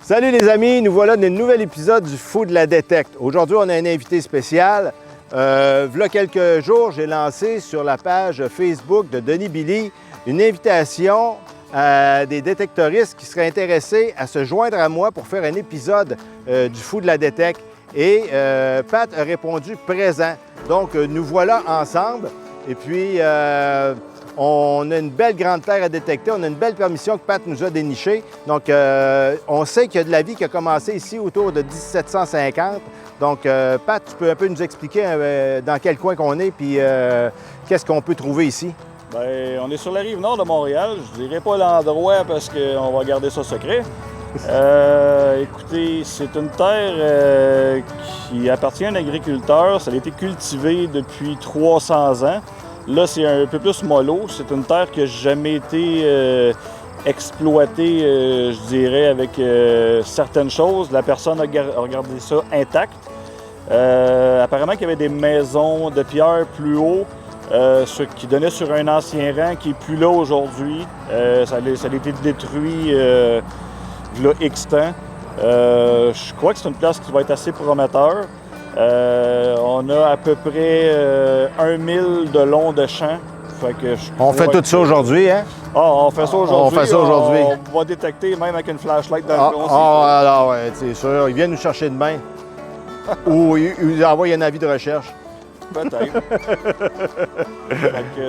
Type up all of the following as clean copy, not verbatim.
Salut les amis, nous voilà dans un nouvel épisode du Fou de la Détecte. Aujourd'hui, on a un invité spécial. V'là quelques jours, j'ai lancé sur la page Facebook de Denis Billy une invitation à des détectoristes qui seraient intéressés à se joindre à moi pour faire un épisode du Fou de la Détecte. Et Pat a répondu présent. Donc, nous voilà ensemble. Et puis, on a une belle grande terre à détecter. On a une belle permission que Pat nous a dénichée. Donc, on sait qu'il y a de la vie qui a commencé ici autour de 1750. Donc, Pat, tu peux un peu nous expliquer dans quel coin qu'on est puis qu'est-ce qu'on peut trouver ici? Bien, on est sur la rive nord de Montréal. Je ne dirais pas l'endroit parce qu'on va garder ça secret. Écoutez, c'est une terre qui appartient à un agriculteur. Ça a été cultivé depuis 300 ans. Là, c'est un peu plus mollo. C'est une terre qui n'a jamais été exploitée, je dirais, avec certaines choses. La personne a regardé ça intact. Apparemment qu'il y avait des maisons de pierre plus haut, ce qui donnait sur un ancien rang qui n'est plus là aujourd'hui. Ça a été détruit il y a X temps. Je crois que c'est une place qui va être assez prometteur. On a à peu près 1000 de long de champ. On fait tout ça aujourd'hui, hein? Ah, on fait ça aujourd'hui. On fait ça aujourd'hui. On va détecter même avec une flashlight dans le fond. Alors, ouais, c'est sûr. Ils viennent nous chercher demain. Ou ils envoient un avis de recherche. Peut-être.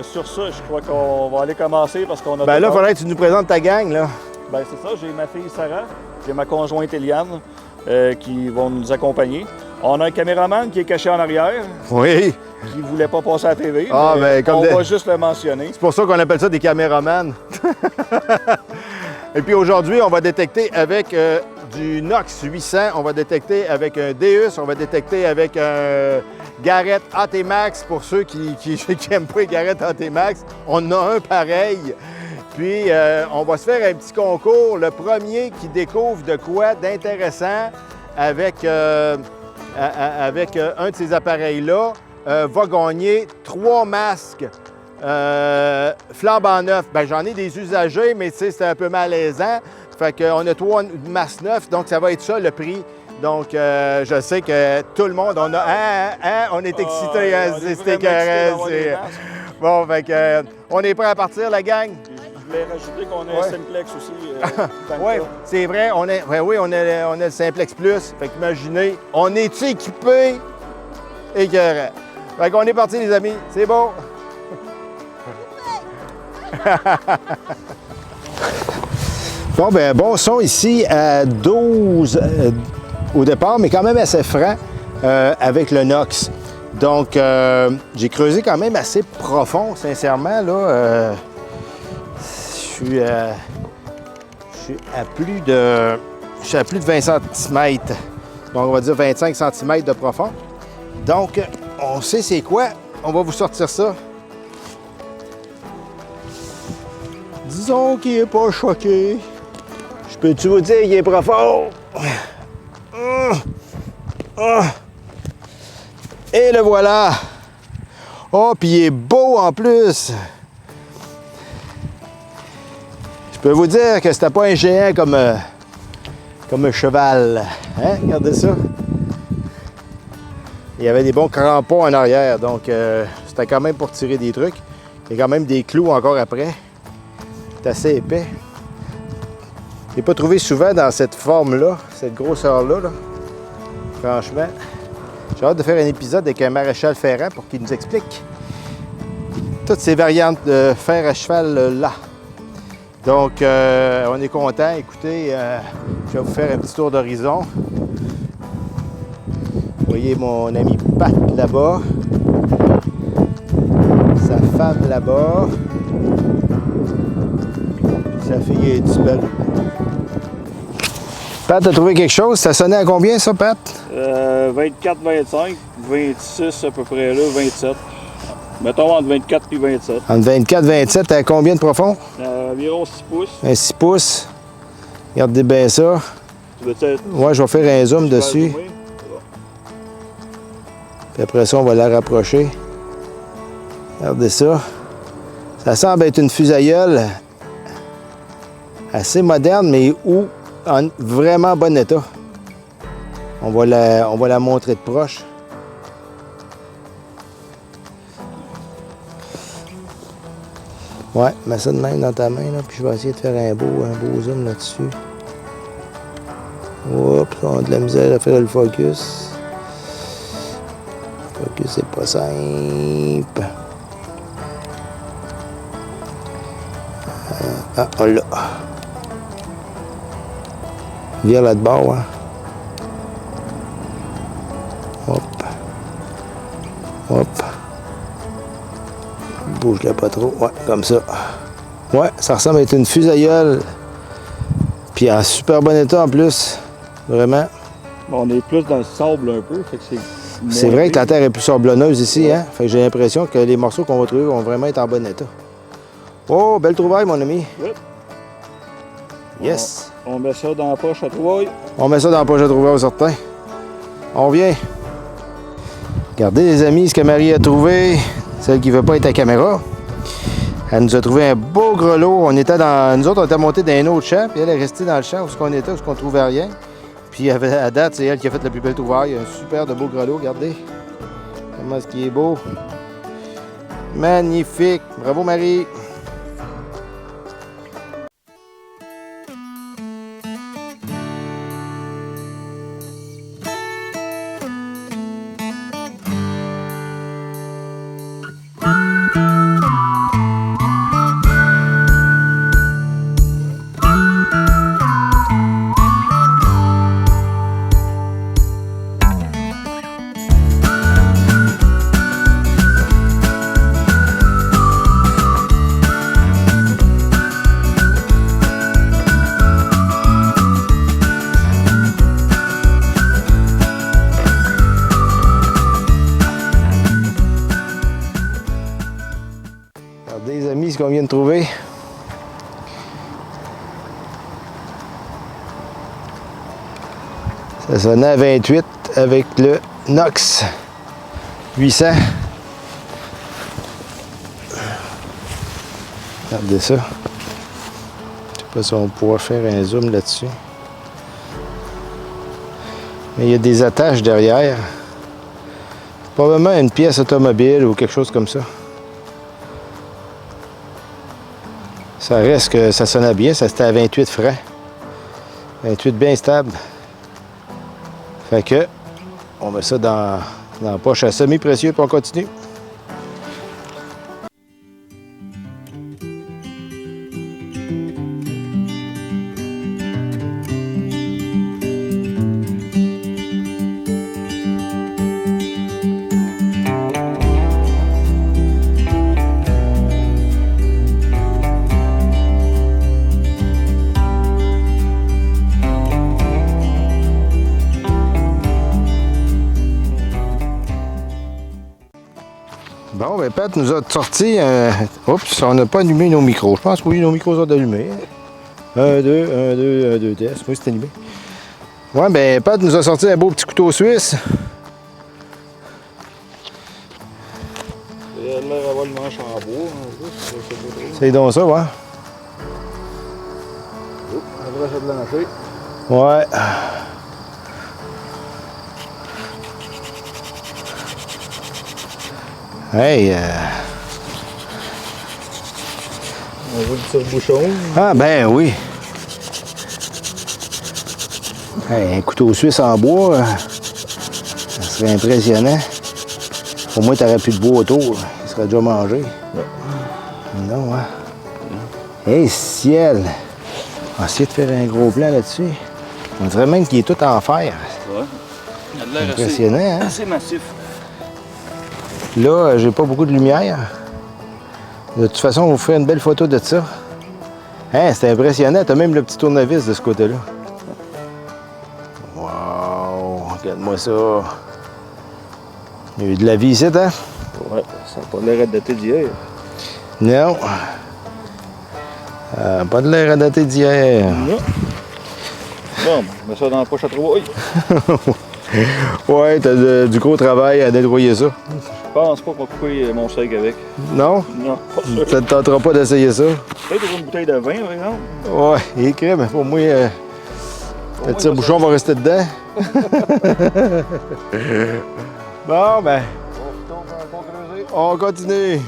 Sur ça, je crois qu'on va aller commencer parce qu'on a... Ben là, il faudrait que tu nous présentes ta gang, là. Ben c'est ça, j'ai ma fille Sarah, j'ai ma conjointe Eliane qui vont nous accompagner. On a un caméraman qui est caché en arrière. Oui. Qui ne voulait pas passer à la TV. On va juste le mentionner. C'est pour ça qu'on appelle ça des caméramans. Et puis aujourd'hui, on va détecter avec du Nox 800, on va détecter avec un Deus, on va détecter avec un Garrett AT-Max pour ceux qui n'aiment pas les Garrett AT-Max. On a un pareil. Puis, on va se faire un petit concours. Le premier qui découvre de quoi d'intéressant avec un de ces appareils-là va gagner 3 masques flambant neufs. Bien, j'en ai des usagers, mais tu sais, c'est un peu malaisant. Fait qu'on a 3 masques neufs, donc ça va être ça le prix. Donc, je sais que tout le monde, on est excités, c'est carré. Bon, fait que, on est prêt à partir, la gang? Je voulais rajouter qu'on a un Simplex aussi. Oui, c'est vrai, on a le Simplex Plus. Fait qu'imaginez, on est équipé écœurant. Fait qu'on est parti, les amis. C'est beau. Bon, ben bon son ici à 12 au départ, mais quand même assez franc avec le Nox. Donc, j'ai creusé quand même assez profond, sincèrement, là. Je suis à plus de 20 cm. Donc, on va dire 25 cm de profond. Donc, on sait c'est quoi. On va vous sortir ça. Disons qu'il n'est pas choqué. Je peux-tu vous dire qu'il est profond? Et le voilà! Oh, puis il est beau en plus! Je peux vous dire que c'était pas un géant comme un cheval. Hein? Regardez ça. Il y avait des bons crampons en arrière, donc c'était quand même pour tirer des trucs. Il y a quand même des clous encore après. C'est assez épais. Je l'ai pas trouvé souvent dans cette forme-là, cette grosseur-là. Là. Franchement. J'ai hâte de faire un épisode avec un maréchal Ferrand pour qu'il nous explique toutes ces variantes de fer à cheval-là. Donc, on est content. Écoutez, je vais vous faire un petit tour d'horizon. Vous voyez mon ami Pat là-bas. Sa femme là-bas. Puis sa fille est disparue. Pat, t'as trouvé quelque chose? Ça sonnait à combien, ça, Pat? 24, 25, 26 à peu près là, 27. Mettons entre 24 et 27. Entre 24 et 27, à combien de profond? Environ 6 pouces. Un 6 pouces. Regardez bien ça. Tu veux-tu... Ouais, je vais faire un zoom dessus. Puis après ça, on va la rapprocher. Regardez ça. Ça semble être une fusailleule assez moderne, mais où en vraiment bon état. On va la montrer de proche. Ouais, mets ça de même dans ta main, là, puis je vais essayer de faire un beau zoom là-dessus. Oups, on a de la misère à faire le focus. Le focus, c'est pas simple. Ah, on l'a. Vire là de bord, hein. Hop. Hop. Bouge-la pas trop. Ouais, comme ça. Ouais, ça ressemble à être une fusailleule. Puis en super bon état en plus. Vraiment. Bon, on est plus dans le sable un peu, fait que c'est vrai que la terre est plus sablonneuse ici, hein? Fait que j'ai l'impression que les morceaux qu'on va trouver vont vraiment être en bon état. Oh, belle trouvaille, mon ami. Oui. Yes. On met ça dans la poche à trouvaille. On met ça dans la poche à trouvaille, certain. On revient. Regardez, les amis, ce que Marie a trouvé. Celle qui ne veut pas être à caméra. Elle nous a trouvé un beau grelot. Nous autres, on était montés dans un autre champ, puis elle est restée dans le champ où on était, où on ne trouvait rien. Puis à date, c'est elle qui a fait la plus belle trouvaille. Un super de beau grelot, regardez. Comment est-ce qu'il est beau. Magnifique. Bravo, Marie. Regardez les amis ce qu'on vient de trouver. Ça sonnait à 28 avec le Nox 800. Regardez ça. Je sais pas si on pourra faire un zoom là-dessus. Mais il y a des attaches derrière. Probablement une pièce automobile ou quelque chose comme ça. Ça reste que ça sonnait bien, ça c'était à 28 francs. 28 bien stable. Fait que, on met ça dans la poche à semi-précieux puis on continue. Bon, ben Pat nous a sorti un... Oups, on n'a pas allumé nos micros. Je pense que oui, nos micros sont allumés. 1, 2, 1, 2, test. Oui, c'est allumé. Ouais, ben Pat nous a sorti un beau petit couteau suisse. Il a l'air d'avoir le manche en bois. C'est donc ça, ouais. Après, ça de lancer. Ouais. Hey! On voit le tire-bouchon. Ah, ben oui. Hey, un couteau suisse en bois, ça serait impressionnant. Au moins, tu n'aurais plus de bois autour. Il serait déjà mangé. Non, hein? Hey, ciel! On va essayer de faire un gros plan là-dessus. On dirait même qu'il est tout en fer. Ouais. Il a de l'air impressionnant, hein? assez massif. Là, j'ai pas beaucoup de lumière. De toute façon, on vous ferait une belle photo de ça. Hein, c'est impressionnant. T'as même le petit tournevis de ce côté-là. Wow! Regarde-moi ça. Il y a eu de la vie ici, hein? Ouais, ça n'a pas l'air à dater d'hier. Non. Pas de l'air à dater d'hier. Non. Bon, on met ça dans la poche à trouvaille. Ouais, t'as du gros travail à nettoyer ça. Je pense pas qu'on va couper mon steak avec. Non? Non, pas sûr. Ça te tentera pas d'essayer ça? Peut-être une bouteille de vin, par exemple. Ouais, il est crème. Pour moi, Le petit bouchon va rester dedans. Bon, ben. On continue.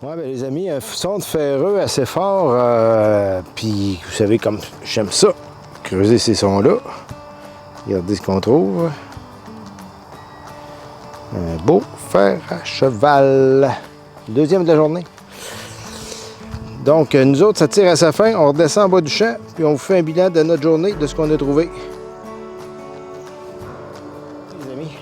Ouais, ben les amis, un son de ferreux assez fort, puis vous savez comme j'aime ça, creuser ces sons-là. Regardez ce qu'on trouve. Un beau fer à cheval. Deuxième de la journée. Donc, nous autres, ça tire à sa fin. On redescend en bas du champ, puis on vous fait un bilan de notre journée, de ce qu'on a trouvé. Les amis,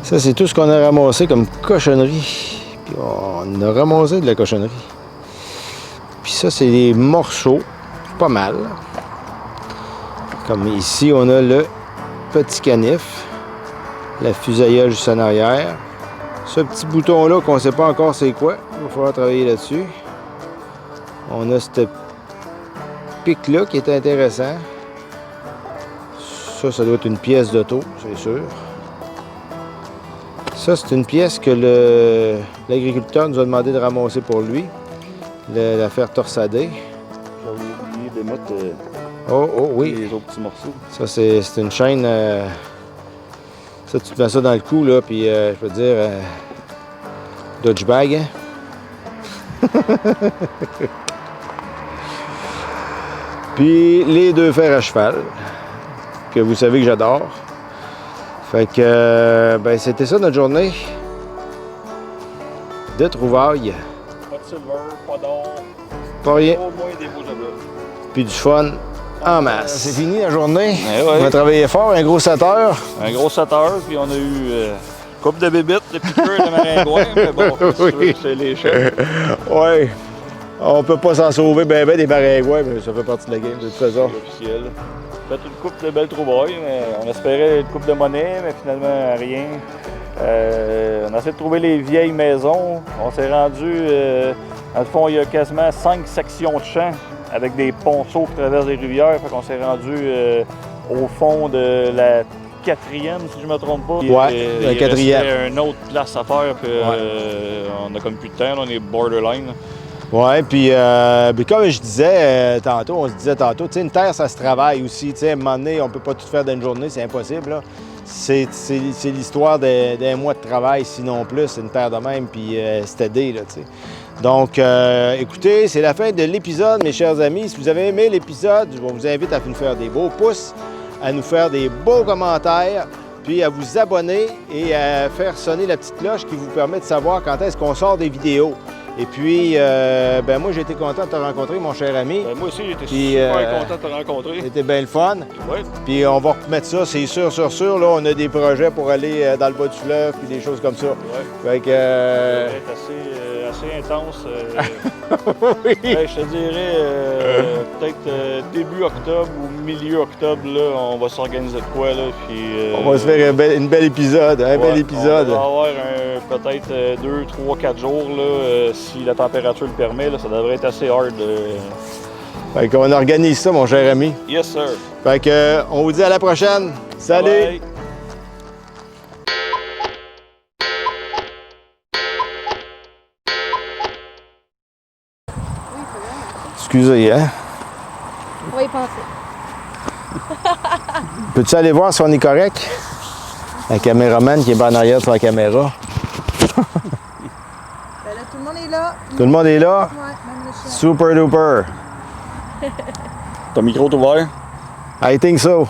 ça, c'est tout ce qu'on a ramassé comme cochonnerie. Puis on a ramassé de la cochonnerie. Puis ça, c'est des morceaux. Pas mal. Comme ici, on a le petit canif. La fusaiole juste en arrière. Ce petit bouton-là qu'on ne sait pas encore c'est quoi. Il va falloir travailler là-dessus. On a cette pic-là qui est intéressant. Ça doit être une pièce d'auto, c'est sûr. Ça, c'est une pièce que l'agriculteur nous a demandé de ramasser pour lui. La faire torsader. J'avais oublié de mettre oui. les autres petits morceaux. Ça, c'est une chaîne. Ça, tu te mets ça dans le cou, là, puis je veux dire, Dodge bag, hein? Puis les deux fers à cheval, que vous savez que j'adore. Fait que, ben, c'était ça notre journée de trouvailles. Pas de silver, pas d'or, Pas rien, au moins des beaux objets. puis du fun en masse. C'est fini la journée. Eh ouais. On a travaillé fort, un gros 7 heures. Un gros 7 heures, puis on a eu coupe de bébites, de piqûres, de maringouins, mais bon, Oui. c'est les chefs. Ouais. On peut pas s'en sauver ben des maringouins, mais ça fait partie de la game de toute façon. C'est officiel. Fait une coupe de belles trouvailles, mais on espérait une coupe de monnaie, mais finalement rien. On a essayé de trouver les vieilles maisons. On s'est rendu, dans le fond, il y a quasiment 5 sections de champs avec des ponceaux qui traversent des rivières. Fait qu'on s'est rendu au fond de la 4e, si je ne me trompe pas. Ouais, la 4e. Il restait une autre place à faire, puis on a comme plus de temps, là, on est borderline. Ouais, puis comme je disais tantôt, on se disait tantôt, tu sais, une terre, ça se travaille aussi. Tu sais, à un moment donné, on peut pas tout faire dans une journée, c'est impossible, là. C'est l'histoire d'un mois de travail, sinon plus. C'est une terre de même, puis c'est aidé, là, tu sais. Donc, écoutez, c'est la fin de l'épisode, mes chers amis. Si vous avez aimé l'épisode, je vous invite à nous faire des beaux pouces, à nous faire des beaux commentaires, puis à vous abonner et à faire sonner la petite cloche qui vous permet de savoir quand est-ce qu'on sort des vidéos. Et puis, ben moi, j'ai été content de te rencontrer, mon cher ami. Ben, moi aussi, j'étais Puis, super content de te rencontrer. C'était bien le fun. Ouais. Puis on va remettre ça, c'est sûr. Là, on a des projets pour aller dans le bas du fleuve, puis des choses comme ça. Ouais. Fait que... Ça va être assez intense. oui. Ben, je te dirais, peut-être début octobre ou milieu octobre, là, on va s'organiser de quoi, là, puis... On va se faire un bel épisode, bel épisode. On va avoir peut-être 2, 3, 4 jours, là, si la température le permet, là, ça devrait être assez hard. Fait qu'on organise ça, mon cher ami. Yes, sir. Fait que, on vous dit à la prochaine. Salut! Bye. Excusez, hein? On va y penser. Peux-tu aller voir si on est correct? Un caméraman qui est en arrière sur la caméra. Ben là, tout le monde est là. Tout le monde est là? Ouais, même le chien. Super duper. Ton micro est ouvert? I think so.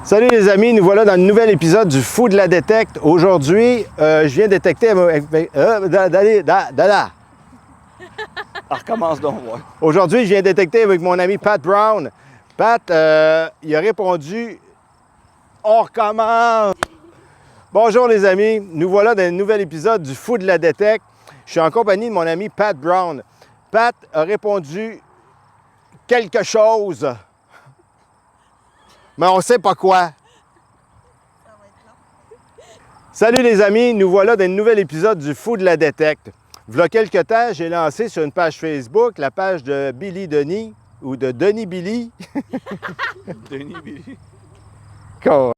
Salut les amis, nous voilà dans le nouvel épisode du Fou de la détecte. Aujourd'hui, je viens détecter... Ah, recommence donc, ouais. Aujourd'hui, je viens détecter avec mon ami Pat Brown. Pat, il a répondu On recommence! Bonjour les amis, nous voilà dans un nouvel épisode du Fou de la Détecte. Je suis en compagnie de mon ami Pat Brown. Pat a répondu quelque chose, mais on ne sait pas quoi. Salut les amis, nous voilà dans un nouvel épisode du Fou de la Détecte. V'là quelques temps, j'ai lancé sur une page Facebook la page de Billy Denis, ou de Denis Billy. Denis Billy. Cool.